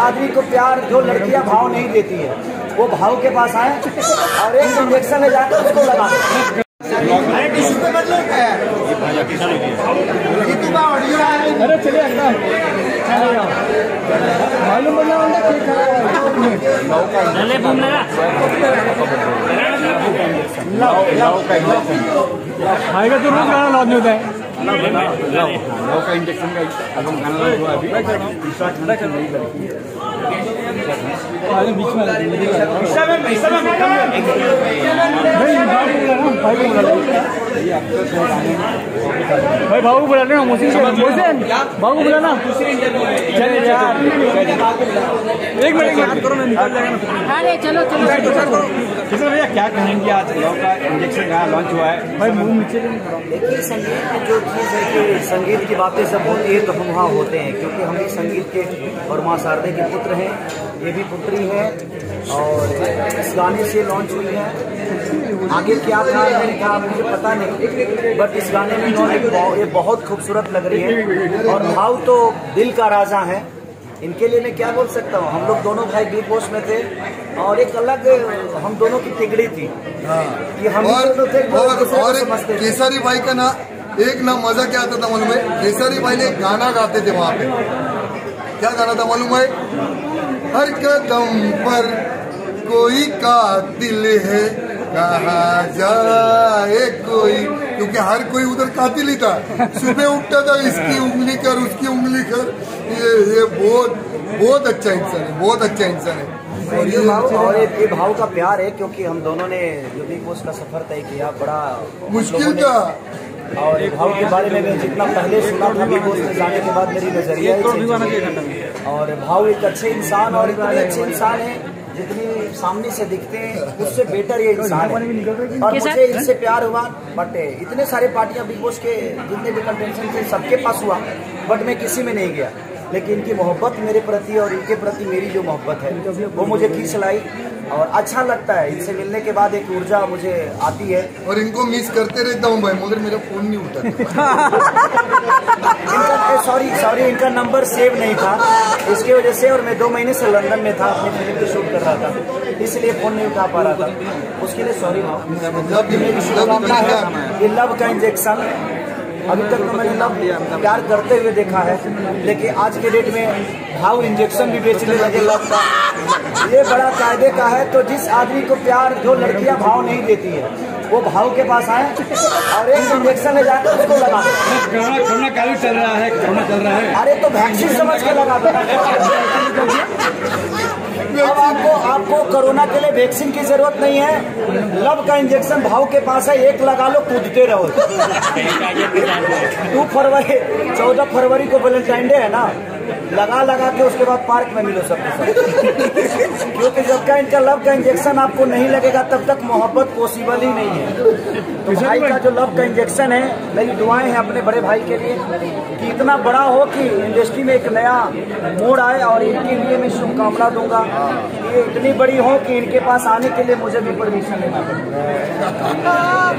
आदमी को प्यार जो लड़कियां भाव नहीं देती है वो भाव के पास आए और एक इंजेक्शन ले जाकर उसको लगा दे। अरे चलिए मालूम बना आएगा तो रोज गाना लॉन्च होता है। लव का इंजेक्शन का एल्बम गाना लॉन्च हुआ अभी बीच में भाई भाव को बुला लेना मोहसिन भाव को बुलाना। एक मिनट करो ना निकल जाएगा। अरे चलो किशोर भैया क्या कहेंगे आज लव का इंजेक्शन गाना लॉन्च हुआ है भाई मुंह नीचे। देखिए संगीत की जो चीज़ है कि संगीत की बातें सब होती है तो हम वहाँ होते हैं क्योंकि हम भी संगीत के और माँ शारदे के पुत्र हैं। ये भी पुत्री है और इस गाने से लॉन्च हुई है। आगे क्या था मैंने कहा मुझे पता नहीं बट इस गाने में इन्होंने ये बहुत खूबसूरत लग रही है और भाव तो दिल का राजा है। इनके लिए मैं क्या बोल सकता हूँ। हम लोग दोनों भाई बिग बॉस में थे और एक अलग हम दोनों की तिगड़ी थी कि हम दोनों थे और केसरी भाई का ना एक ना मजा क्या आता था मालूम है। केसरी भाई ने गाना गाते थे वहाँ पे। क्या गाना था मालूम है। हर कदम पर कोई कातिल है कहा जाए कोई, क्योंकि हर कोई उधर कातिल ही था। सुबह उठता था इसकी उंगली कर उसकी उंगली कर। ये बहुत अच्छा इंसान है, बहुत अच्छा इंसान है। और ये भाव का प्यार है क्योंकि हम दोनों ने जो बिग बॉस का सफर तय किया बड़ा मुश्किल था। और भाव के बारे में मैं जितना पहले सुना था बिग बॉस में जाने के बाद मेरी नजरिया और भाव एक अच्छे इंसान और इतने अच्छे इंसान है जितनी सामने से दिखते हैं उससे बेटर ये इंसान है। और मुझे इनसे प्यार हुआ बट इतने सारे पार्टियां बिग बॉस के जितने भी कंटेंशन थे सबके पास हुआ बट मैं किसी में नहीं गया। लेकिन इनकी मोहब्बत मेरे प्रति और इनके प्रति मेरी जो मोहब्बत है वो मुझे खींच लाई और अच्छा लगता है। इनसे मिलने के बाद एक ऊर्जा मुझे आती है और इनको मिस करते रहता हूँ भाई मगर मेरा फोन नहीं उठा। सॉरी इनका नंबर सेव नहीं था इसकी वजह से और मैं 2 महीने से लंदन में था अपनी फिल्म की शूट कर रहा था इसलिए फोन नहीं उठा पा रहा था। उसके लिए सॉरी ये लव का इंजेक्शन अभी तक तो मैंने लव प्यार करते हुए देखा है लेकिन आज के डेट में भाव इंजेक्शन भी बेचने लगे लव का। ये बड़ा कायदे का है। तो जिस आदमी को प्यार जो लड़कियां भाव नहीं देती है वो भाव के पास आए और एक इंजेक्शन ले जाकर उसको लगा दे। कोरोना काल चल रहा है, कोरोना चल रहा है। अरे तो वैक्सीन समझ के लगा दो। अब आपको कोरोना के लिए वैक्सीन की जरूरत नहीं है। लव का इंजेक्शन भाव के पास है, एक लगा लो कूदते रहो। 14 फरवरी को वैलेंटाइन डे है ना, लगा के उसके बाद पार्क में मिलो सबके साथ। क्योंकि जब का इनका लव का इंजेक्शन आपको नहीं लगेगा तब तक मोहब्बत पॉसिबल ही नहीं है। तो भाई का जो लव का इंजेक्शन है मेरी दुआएं हैं अपने बड़े भाई के लिए कि इतना बड़ा हो कि इंडस्ट्री में एक नया मोड़ आए और इनके लिए मैं शुभकामना दूंगा। ये इतनी बड़ी हो कि इनके पास आने के लिए मुझे भी परमिशन लेना पड़ेगा।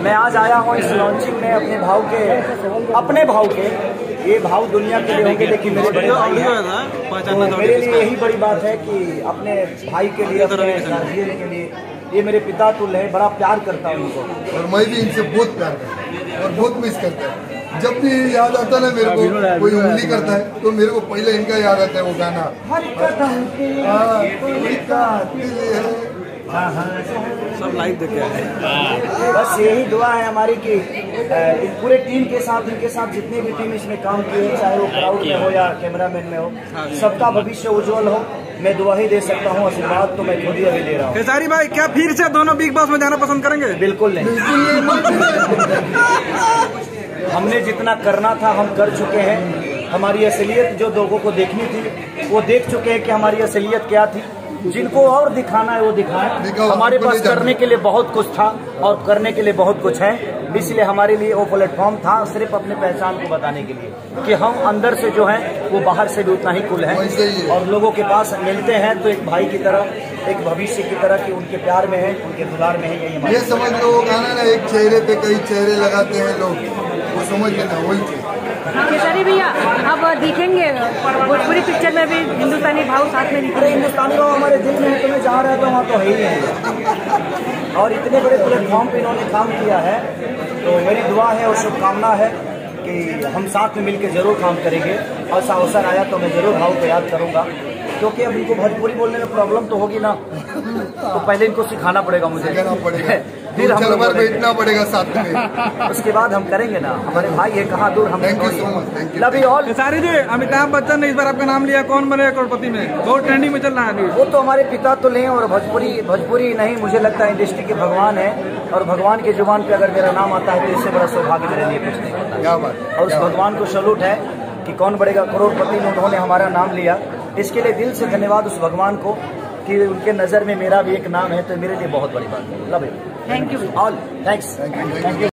मैं आज आया हूँ इस लॉन्चिंग में अपने भाव के ये भाव दुनिया के लिए होंगे लेकिन मेरे बड़े भाई हैं। तो मेरे लिए यही बड़ी बात है कि अपने भाई के लिए अपने गार्जियन के लिए ये मेरे पिता तुल्य है। बड़ा प्यार करता हूँ उनको और मैं भी इनसे बहुत प्यार करता हूँ और बहुत मिस करता है। जब भी याद आता है मेरे को कोई उंगली करता है तो मेरे को पहले इनका याद आता है वो गाना सब लाइव देखे आए। बस यही दुआ है हमारी कि पूरे टीम के साथ इनके साथ जितने भी टीम इसमें काम किए चाहे वो क्राउड में हो या कैमरामैन में हो सबका भविष्य उज्जवल हो। मैं दुआ ही दे सकता हूँ, आशीर्वाद तो मैं खुद ही अभी दे रहा हूँ। खेसारी भाई क्या फिर से दोनों बिग बॉस में जाना पसंद करेंगे? बिल्कुल नहीं। हमने जितना करना था हम कर चुके हैं। हमारी असलियत जो लोगों को देखनी थी वो देख चुके हैं कि हमारी असलियत क्या थी। जिनको और दिखाना है वो दिखाएं। हमारे पास करने के लिए बहुत कुछ था और करने के लिए बहुत कुछ है, इसलिए हमारे लिए वो प्लेटफॉर्म था सिर्फ अपने पहचान को बताने के लिए कि हम अंदर से जो है वो बाहर से भी उतना ही कुल है और लोगों के पास मिलते हैं तो एक भाई की तरह, एक भविष्य की तरह कि उनके प्यार में है, उनके दुलार में है। यही ये समझ लो गाना ना, एक चेहरे पे कई चेहरे लगाते हैं लोग, वो समझ लेना वही चीज। केसरी भैया अब दिखेंगे भोजपुरी पिक्चर में भी हिंदुस्तानी भाव साथ में अरे दिखेंगे। हिंदुस्तानी भाव हमारे दिल में है, तुम्हें जहाँ रहता हूँ वहाँ तो है ही है। और इतने बड़े प्लेटफॉर्म पे इन्होंने काम किया है, तो मेरी दुआ है और शुभकामना है कि हम साथ में मिलकर जरूर काम करेंगे। ऐसा अवसर आया तो मैं जरूर भाव को याद करूँगा, क्योंकि अब इनको भोजपुरी बोलने में प्रॉब्लम तो होगी ना, तो पहले इनको सिखाना पड़ेगा मुझे, फिर हम लोग बैठना पड़ेगा साथ में, उसके बाद हम करेंगे ना। हमारे भाई है कहाँ दूर, हम thank you so much, thank you. Love you all. Khesari ji, Amitabh Bachchan ने इस बार आपका नाम लिया, कौन बनेगा करोड़पति में, बहुत ट्रेंडिंग में चल रहा है अभी। वो तो हमारे पिता तो लें, और भोजपुरी नहीं, मुझे लगता है इंडस्ट्री के भगवान है, और भगवान के जुबान पे अगर मेरा नाम आता है तो इससे बड़ा सौभाग्य मेरे लिए कुछ नहीं होता। क्या बात। और उस भगवान को सैल्यूट है कि कौन बढ़ेगा करोड़पति में उन्होंने हमारा नाम लिया। इसके लिए दिल से धन्यवाद उस भगवान को कि उनके नज़र में मेरा भी एक नाम है, तो मेरे लिए बहुत बड़ी बात है। Love you, thank you all, thanks.